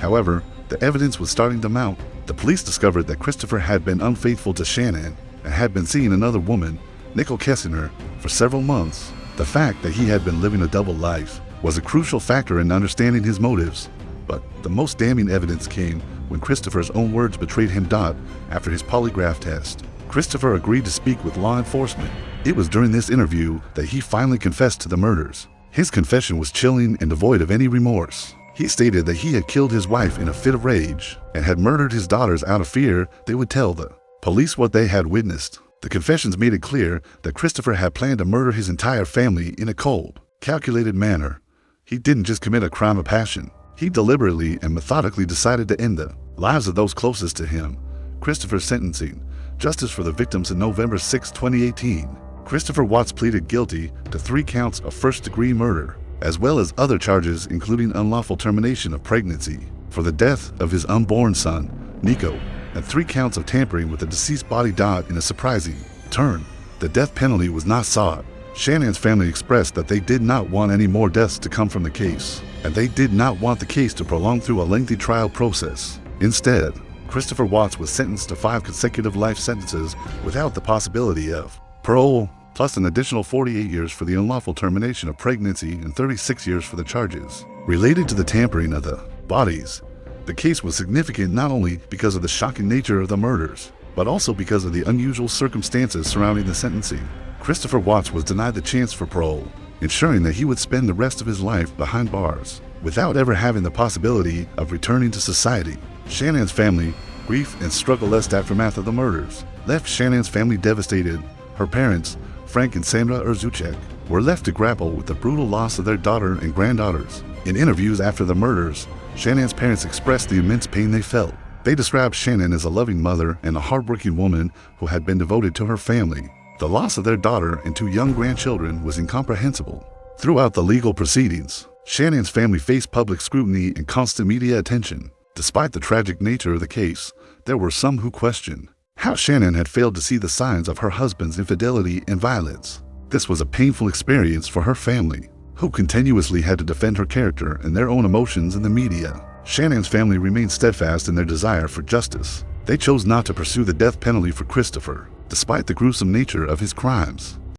However, the evidence was starting to mount. The police discovered that Christopher had been unfaithful to Shanann and had been seeing another woman, Nicole Kessinger, for several months. The fact that he had been living a double life was a crucial factor in understanding his motives. But the most damning evidence came when Christopher's own words betrayed him. After his polygraph test, Christopher agreed to speak with law enforcement. It was during this interview that he finally confessed to the murders. His confession was chilling and devoid of any remorse. He stated that he had killed his wife in a fit of rage and had murdered his daughters out of fear they would tell the police what they had witnessed. The confessions made it clear that Christopher had planned to murder his entire family in a cold, calculated manner. He didn't just commit a crime of passion. He deliberately and methodically decided to end the lives of those closest to him. Christopher's sentencing. Justice for the victims. In November 6, 2018, Christopher Watts pleaded guilty to 3 counts of first-degree murder, as well as other charges including unlawful termination of pregnancy for the death of his unborn son, Nico, and 3 counts of tampering with the deceased body. In a surprising turn, the death penalty was not sought. Shanann's family expressed that they did not want any more deaths to come from the case, and they did not want the case to prolong through a lengthy trial process. Instead, Christopher Watts was sentenced to 5 consecutive life sentences without the possibility of parole, plus an additional 48 years for the unlawful termination of pregnancy and 36 years for the charges related to the tampering of the bodies. The case was significant not only because of the shocking nature of the murders, but also because of the unusual circumstances surrounding the sentencing. Christopher Watts was denied the chance for parole, ensuring that he would spend the rest of his life behind bars, without ever having the possibility of returning to society. Shanann's family, grief and struggle aftermath of the murders, left Shanann's family devastated. Her parents, Frank and Sandra Urzuchek, were left to grapple with the brutal loss of their daughter and granddaughters. In interviews after the murders, Shanann's parents expressed the immense pain they felt. They described Shanann as a loving mother and a hardworking woman who had been devoted to her family. The loss of their daughter and 2 young grandchildren was incomprehensible. Throughout the legal proceedings, Shannan's family faced public scrutiny and constant media attention. Despite the tragic nature of the case, there were some who questioned how Shanann had failed to see the signs of her husband's infidelity and violence. This was a painful experience for her family, who continuously had to defend her character and their own emotions in the media. Shannan's family remained steadfast in their desire for justice. They chose not to pursue the death penalty for Christopher, despite the gruesome nature of his crimes.